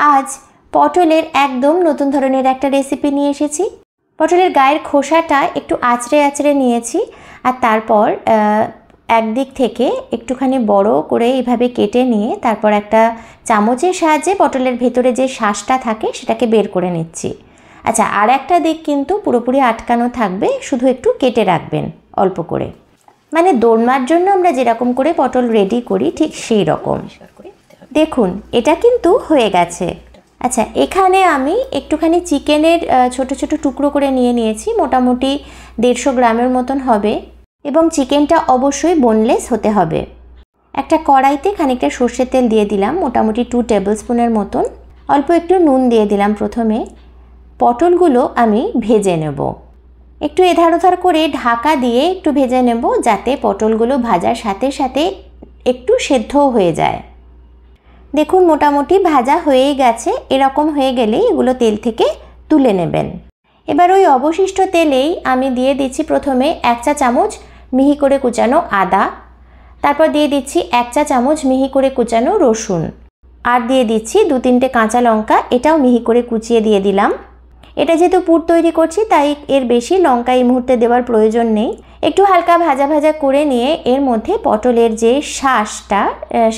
আজ পটলের একদম নতুন ধরনের একটা রেসিপি নিয়ে এসেছি। পটলের গায়ের খোসাটা একটু আঁচড়ে আঁচড়ে নিয়েছি, আর তারপর একদিক থেকে একটুখানি বড় করে এইভাবে কেটে নিয়ে তারপর একটা চামচের সাহায্যে পটলের ভেতরে যে শাঁসটা থাকে সেটাকে বের করে নিচ্ছি। আচ্ছা, আর একটা দিক কিন্তু পুরোপুরি আটকানো থাকবে, শুধু একটু কেটে রাখবেন অল্প করে, মানে দোরমার জন্য আমরা যেরকম করে পটল রেডি করি ঠিক সেই রকম। দেখুন এটা কিন্তু হয়ে গেছে। আচ্ছা, এখানে আমি একটুখানি চিকেনের ছোট ছোট টুকরো করে নিয়ে নিয়েছি, মোটামুটি 150 গ্রামের মতন হবে, এবং চিকেনটা অবশ্যই বোনলেস হতে হবে। একটা কড়াইতে খানিকটা সর্ষের তেল দিয়ে দিলাম, মোটামুটি 2 টেবিল স্পুনের মতন। অল্প একটু নুন দিয়ে দিলাম। প্রথমে পটলগুলো আমি ভেজে নেব, একটু এধার ওধার করে ঢাকা দিয়ে একটু ভেজে নেব, যাতে পটলগুলো ভাজার সাথে সাথে একটু সেদ্ধও হয়ে যায়। দেখুন মোটামুটি ভাজা হয়েই গেছে। এরকম হয়ে গেলেই এগুলো তেল থেকে তুলে নেবেন। এবার ওই অবশিষ্ট তেলেই আমি দিয়ে দিচ্ছি প্রথমে 1 চা চামচ মিহি করে কুচানো আদা, তারপর দিয়ে দিচ্ছি 1 চা চামচ মিহি করে কুচানো রসুন, আর দিয়ে দিচ্ছি 2-3টে কাঁচা লঙ্কা, এটাও মিহি করে কুচিয়ে দিয়ে দিলাম। এটা যেহেতু পুর তৈরি করছি তাই এর বেশি লঙ্কা এই মুহূর্তে দেওয়ার প্রয়োজন নেই। একটু হালকা ভাজা ভাজা করে নিয়ে এর মধ্যে পটলের যে শাঁসটা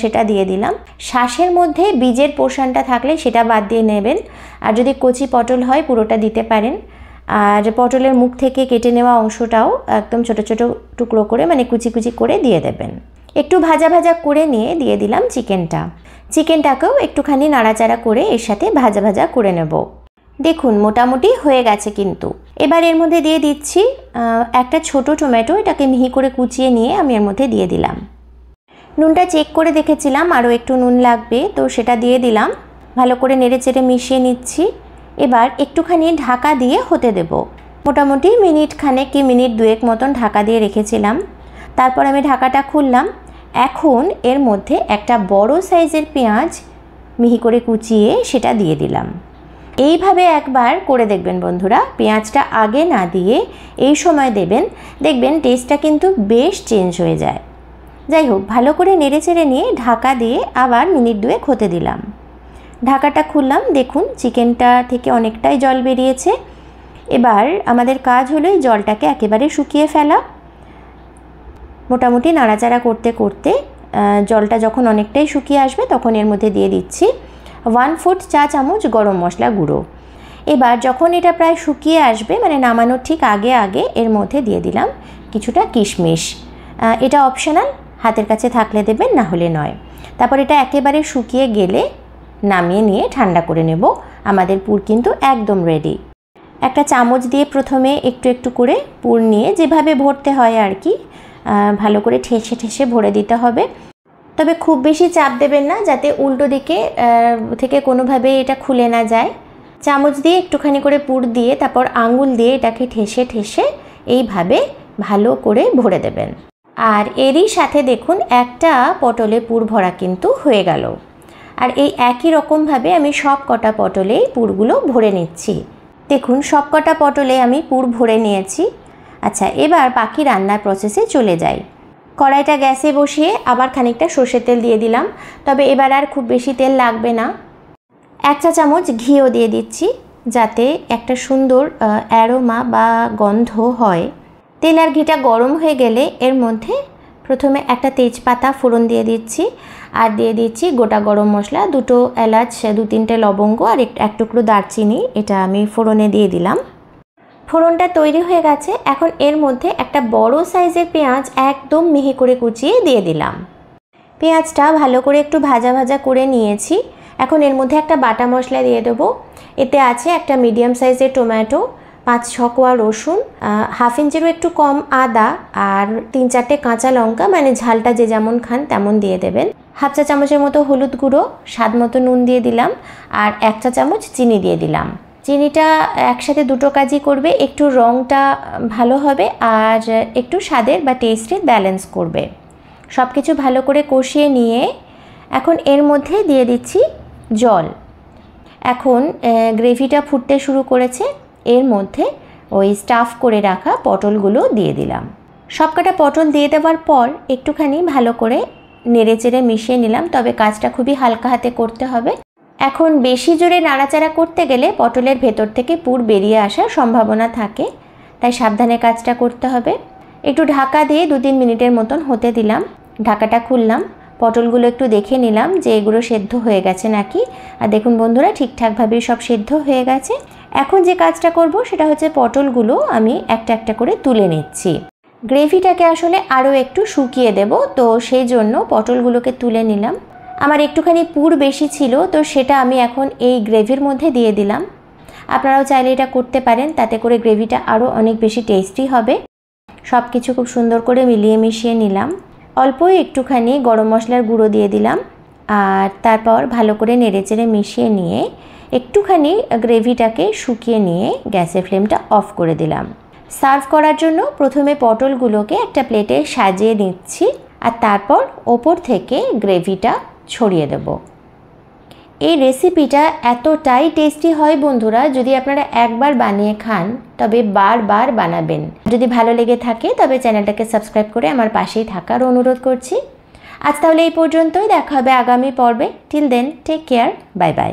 সেটা দিয়ে দিলাম। শাঁসের মধ্যে বীজের পোর্শনটা থাকলে সেটা বাদ দিয়ে নেবেন, আর যদি কচি পটল হয় পুরোটা দিতে পারেন। আর পটলের মুখ থেকে কেটে নেওয়া অংশটাও একদম ছোট ছোট টুকরো করে, মানে কুচি কুচি করে দিয়ে দেবেন। একটু ভাজা ভাজা করে নিয়ে দিয়ে দিলাম চিকেনটাকেও একটুখানি নাড়াচাড়া করে এর সাথে ভাজা ভাজা করে নেব। দেখুন মোটামুটি হয়ে গেছে কিন্তু। এবার এর মধ্যে দিয়ে দিচ্ছি একটা ছোট টমেটো, এটাকে মিহি করে কুচিয়ে নিয়ে আমি এর মধ্যে দিয়ে দিলাম। নুনটা চেক করে দেখেছিলাম আরও একটু নুন লাগবে, তো সেটা দিয়ে দিলাম। ভালো করে নেড়ে চেড়ে মিশিয়ে নিচ্ছি। এবার একটুখানি ঢাকা দিয়ে হতে দেব, মোটামুটি মিনিট খানেক কি মিনিট 2 মতন ঢাকা দিয়ে রেখেছিলাম। তারপর আমি ঢাকাটা খুললাম। এখন এর মধ্যে একটা বড় সাইজের পেঁয়াজ মিহি করে কুচিয়ে সেটা দিয়ে দিলাম। এইভাবে একবার করে দেখবেন বন্ধুরা, পেঁয়াজটা আগে না দিয়ে এই সময় দেবেন, দেখবেন টেস্টটা কিন্তু বেশ চেঞ্জ হয়ে যায়। যাই হোক, ভালো করে নেড়ে চেড়ে নিয়ে ঢাকা দিয়ে আবার মিনিট 2 হতে দিলাম। ঢাকাটা খুললাম, দেখুন চিকেনটা থেকে অনেকটাই জল বেরিয়েছে। এবার আমাদের কাজ হলো এই জলটাকে একেবারে শুকিয়ে ফেলা। মোটামুটি নাড়াচাড়া করতে করতে জলটা যখন অনেকটাই শুকিয়ে আসবে তখন এর মধ্যে দিয়ে দিচ্ছি 1/4 চা চামচ গরম মশলা গুঁড়ো। এবার যখন এটা প্রায় শুকিয়ে আসবে, মানে নামানোর ঠিক আগে আগে এর মধ্যে দিয়ে দিলাম কিছুটা কিশমিশ। এটা অপশনাল, হাতের কাছে থাকলে দেবেন, না হলে নয়। তারপর এটা একেবারে শুকিয়ে গেলে নামিয়ে নিয়ে ঠান্ডা করে নেব। আমাদের পুর কিন্তু একদম রেডি। একটা চামচ দিয়ে প্রথমে একটু একটু করে পুর নিয়ে যেভাবে ভরতে হয় আর কি, ভালো করে ঠেসে ঠেসে ভরে দিতে হবে। তবে খুব বেশি চাপ দেবেন না, যাতে উল্টো দিকে থেকে কোনোভাবে এটা খুলে না যায়। চামচ দিয়ে একটুখানি করে পুর দিয়ে তারপর আঙুল দিয়ে এটাকে ঠেসে ঠেসে এইভাবে ভালো করে ভরে দেবেন। আর এরই সাথে দেখুন একটা পটলে পুর ভরা কিন্তু হয়ে গেল। আর এই একই রকমভাবে আমি সব কটা পটলেই পুরগুলো ভরে নিচ্ছি। দেখুন সব কটা পটলে আমি পুর ভরে নিয়েছি। আচ্ছা, এবার বাকি রান্নার প্রসেসে চলে যাই। কড়াইটা গ্যাসে বসিয়ে আবার খানিকটা সর্ষের তেল দিয়ে দিলাম, তবে এবার আর খুব বেশি তেল লাগবে না। 1 চা চামচ ঘিও দিয়ে দিচ্ছি, যাতে একটা সুন্দর অ্যারোমা বা গন্ধ হয়। তেল আর ঘিটা গরম হয়ে গেলে এর মধ্যে প্রথমে একটা তেজপাতা ফোড়ন দিয়ে দিচ্ছি, আর দিয়ে দিচ্ছি গোটা গরম মশলা, 2টো এলাচ, 2-3টে লবঙ্গ আর এক টুকরো দারচিনি, এটা আমি ফোড়নে দিয়ে দিলাম। ফোড়নটা তৈরি হয়ে গেছে। এখন এর মধ্যে একটা বড় সাইজের পেঁয়াজ একদম মিহি করে কুচিয়ে দিয়ে দিলাম। পেঁয়াজটা ভালো করে একটু ভাজা ভাজা করে নিয়েছি। এখন এর মধ্যে একটা বাটা মশলা দিয়ে দেবো। এতে আছে একটা মিডিয়াম সাইজের টমেটো, 5-6 কোয়া রসুন, 1/2 ইঞ্চিরও একটু কম আদা, আর 3-4টে কাঁচা লঙ্কা, মানে ঝালটা যে যেমন খান তেমন দিয়ে দেবেন। 1/2 চা চামচের মতো হলুদ গুঁড়ো, স্বাদ মতো নুন দিয়ে দিলাম, আর 1 চা চামচ চিনি দিয়ে দিলাম। চিনিটা একসাথে দুটো কাজই করবে, একটু রঙটা ভালো হবে আর একটু স্বাদের বা টেস্টের ব্যালেন্স করবে। সব কিছু ভালো করে কষিয়ে নিয়ে এখন এর মধ্যে দিয়ে দিচ্ছি জল। এখন গ্রেভিটা ফুটতে শুরু করেছে, এর মধ্যে ওই স্টাফ করে রাখা পটলগুলো দিয়ে দিলাম। সবকটা পটল দিয়ে দেওয়ার পর একটুখানি ভালো করে নেড়ে চেড়ে মিশিয়ে নিলাম, তবে কাজটা খুবই হালকা হাতে করতে হবে। এখন বেশি জোরে নাড়াচাড়া করতে গেলে পটলের ভেতর থেকে পুর বেরিয়ে আসার সম্ভাবনা থাকে, তাই সাবধানে কাজটা করতে হবে। একটু ঢাকা দিয়ে 2-3 মিনিটের মতন হতে দিলাম। ঢাকাটা খুললাম, পটলগুলো একটু দেখে নিলাম যে এগুলো সেদ্ধ হয়ে গেছে নাকি। আর দেখুন বন্ধুরা, ঠিকঠাকভাবেই সব সেদ্ধ হয়ে গেছে। এখন যে কাজটা করব সেটা হচ্ছে পটলগুলো আমি একটা একটা করে তুলে নিচ্ছি। গ্রেভিটাকে আসলে আরও একটু শুকিয়ে দেব, তো সেই জন্য পটলগুলোকে তুলে নিলাম। আমার একটুখানি পুর বেশি ছিল, তো সেটা আমি এখন এই গ্রেভির মধ্যে দিয়ে দিলাম। আপনারাও চাইলে এটা করতে পারেন, তাতে করে গ্রেভিটা আরও অনেক বেশি টেস্টি হবে। সব কিছু খুব সুন্দর করে মিলিয়ে মিশিয়ে নিলাম। অল্পই একটুখানি গরম মশলার গুঁড়ো দিয়ে দিলাম, আর তারপর ভালো করে নেড়েচেড়ে মিশিয়ে নিয়ে একটুখানি গ্রেভিটাকে শুকিয়ে নিয়ে গ্যাসের ফ্লেমটা অফ করে দিলাম। সার্ভ করার জন্য প্রথমে পটলগুলোকে একটা প্লেটে সাজিয়ে নিচ্ছি, আর তারপর ওপর থেকে গ্রেভিটা ছড়িয়ে দেব। এই রেসিপিটা এতটাই টেস্টি হয় বন্ধুরা, যদি আপনারা একবার বানিয়ে খান তবে বারবার বানাবেন। যদি ভালো লেগে থাকে তবে চ্যানেলটাকে সাবস্ক্রাইব করে আমার পাশেই থাকার অনুরোধ করছি। আজ তাহলে এই পর্যন্তই, দেখা হবে আগামী পর্বে। Till then, take care, bye by.